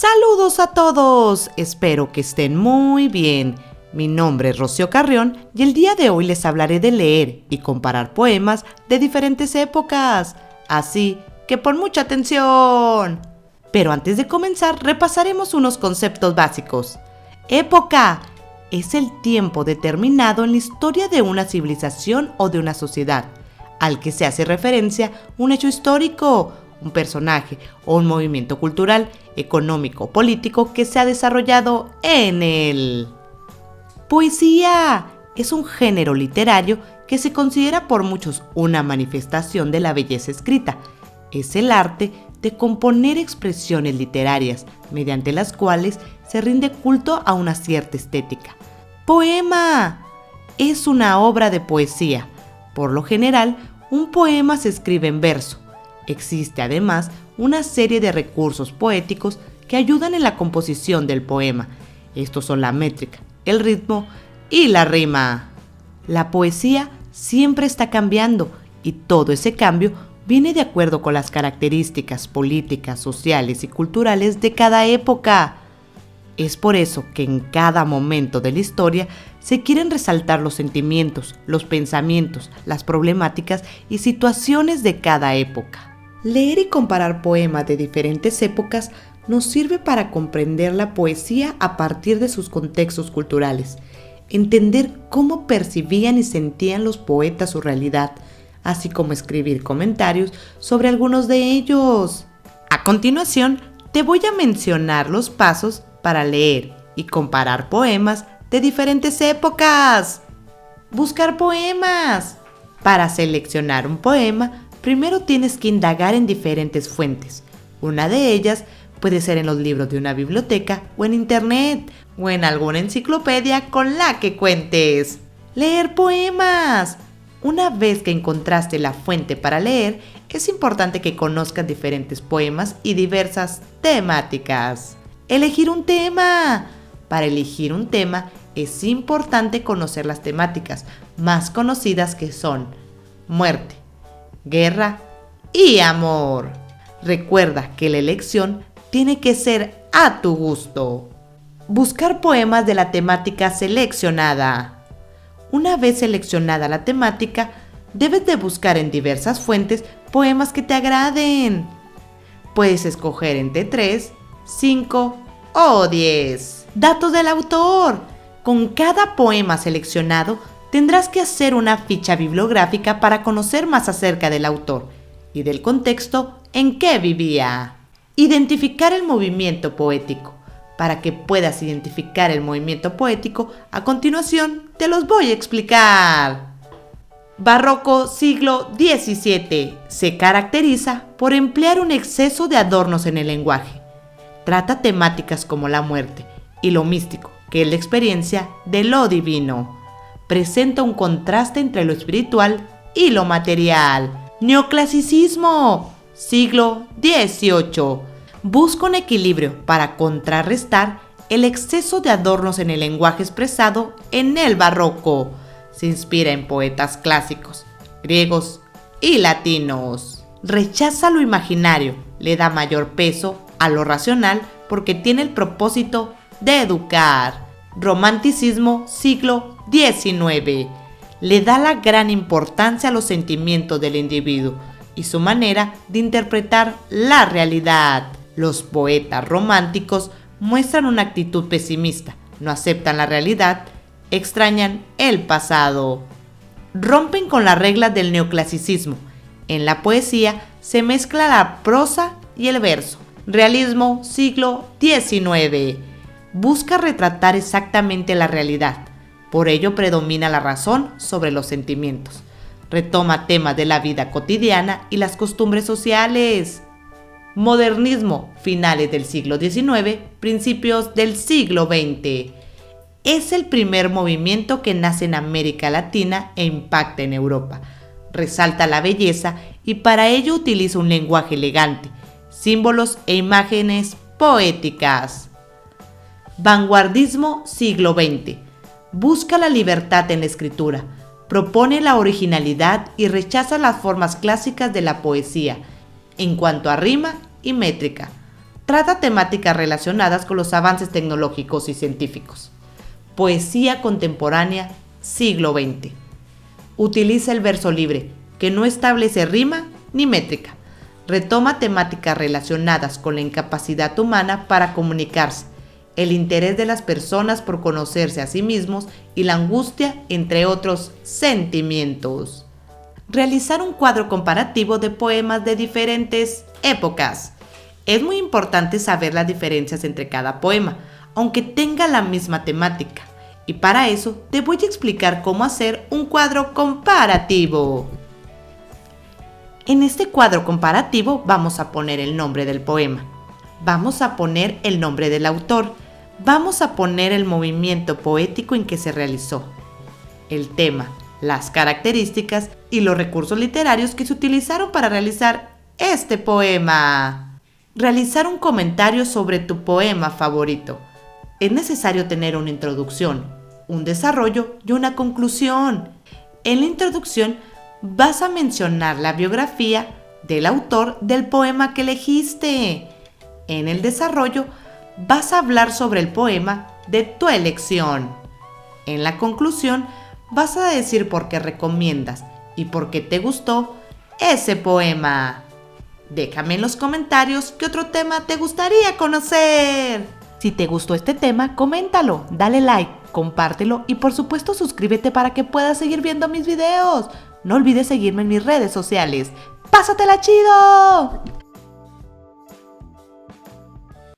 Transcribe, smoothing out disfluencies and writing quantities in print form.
Saludos a todos, espero que estén muy bien. Mi nombre es Rocío Carrión y el día de hoy les hablaré de leer y comparar poemas de diferentes épocas, así que pon mucha atención. Pero antes de comenzar repasaremos unos conceptos básicos. Época es el tiempo determinado en la historia de una civilización o de una sociedad, al que se hace referencia un hecho histórico, un personaje o un movimiento cultural, económico o político que se ha desarrollado en él. Poesía es un género literario que se considera por muchos una manifestación de la belleza escrita. Es el arte de componer expresiones literarias mediante las cuales se rinde culto a una cierta estética. Poema es una obra de poesía. Por lo general, un poema se escribe en verso. Existe además una serie de recursos poéticos que ayudan en la composición del poema. Estos son la métrica, el ritmo y la rima. La poesía siempre está cambiando y todo ese cambio viene de acuerdo con las características políticas, sociales y culturales de cada época. Es por eso que en cada momento de la historia se quieren resaltar los sentimientos, los pensamientos, las problemáticas y situaciones de cada época. Leer y comparar poemas de diferentes épocas nos sirve para comprender la poesía a partir de sus contextos culturales, entender cómo percibían y sentían los poetas su realidad, así como escribir comentarios sobre algunos de ellos. A continuación, te voy a mencionar los pasos para leer y comparar poemas de diferentes épocas. Buscar poemas. Para seleccionar un poema, primero tienes que indagar en diferentes fuentes. Una de ellas puede ser en los libros de una biblioteca o en internet o en alguna enciclopedia con la que cuentes. Leer poemas. Una vez que encontraste la fuente para leer, es importante que conozcas diferentes poemas y diversas temáticas. Elegir un tema. Para elegir un tema es importante conocer las temáticas más conocidas que son muerte, guerra y amor. Recuerda que la elección tiene que ser a tu gusto. Buscar poemas de la temática seleccionada. Una vez seleccionada la temática, debes de buscar en diversas fuentes poemas que te agraden. Puedes escoger entre 3, 5 o 10. Datos del autor. Con cada poema seleccionado, tendrás que hacer una ficha bibliográfica para conocer más acerca del autor y del contexto en que vivía. Identificar el movimiento poético. Para que puedas identificar el movimiento poético, a continuación te los voy a explicar. Barroco siglo XVII. Se caracteriza por emplear un exceso de adornos en el lenguaje. Trata temáticas como la muerte y lo místico, que es la experiencia de lo divino. Presenta un contraste entre lo espiritual y lo material. Neoclasicismo, siglo XVIII. Busca un equilibrio para contrarrestar el exceso de adornos en el lenguaje expresado en el barroco. Se inspira en poetas clásicos, griegos y latinos. Rechaza lo imaginario, le da mayor peso a lo racional porque tiene el propósito de educar. Romanticismo, siglo XIX. Le da la gran importancia a los sentimientos del individuo y su manera de interpretar la realidad. Los poetas románticos muestran una actitud pesimista, no aceptan la realidad, extrañan el pasado. Rompen con las reglas del neoclasicismo. En la poesía se mezcla la prosa y el verso. Realismo, siglo XIX. Busca retratar exactamente la realidad. Por ello predomina la razón sobre los sentimientos. Retoma temas de la vida cotidiana y las costumbres sociales. Modernismo, finales del siglo XIX, principios del siglo XX. Es el primer movimiento que nace en América Latina e impacta en Europa. Resalta la belleza y para ello utiliza un lenguaje elegante, símbolos e imágenes poéticas. Vanguardismo, siglo XX. Busca la libertad en la escritura, propone la originalidad y rechaza las formas clásicas de la poesía en cuanto a rima y métrica. Trata temáticas relacionadas con los avances tecnológicos y científicos. Poesía contemporánea, siglo XX. Utiliza el verso libre, que no establece rima ni métrica. Retoma temáticas relacionadas con la incapacidad humana para comunicarse, el interés de las personas por conocerse a sí mismos y la angustia, entre otros sentimientos. Realizar un cuadro comparativo de poemas de diferentes épocas. Es muy importante saber las diferencias entre cada poema, aunque tenga la misma temática. Y para eso te voy a explicar cómo hacer un cuadro comparativo. En este cuadro comparativo vamos a poner el nombre del poema. Vamos a poner el nombre del autor. Vamos a poner el movimiento poético en que se realizó, el tema, las características y los recursos literarios que se utilizaron para realizar este poema. Realizar un comentario sobre tu poema favorito. Es necesario tener una introducción, un desarrollo y una conclusión. En la introducción vas a mencionar la biografía del autor del poema que elegiste. En el desarrollo vas a hablar sobre el poema de tu elección. En la conclusión vas a decir por qué recomiendas y por qué te gustó ese poema. Déjame en los comentarios qué otro tema te gustaría conocer. Si te gustó este tema, coméntalo, dale like, compártelo y por supuesto suscríbete para que puedas seguir viendo mis videos. No olvides seguirme en mis redes sociales. ¡Pásatela chido!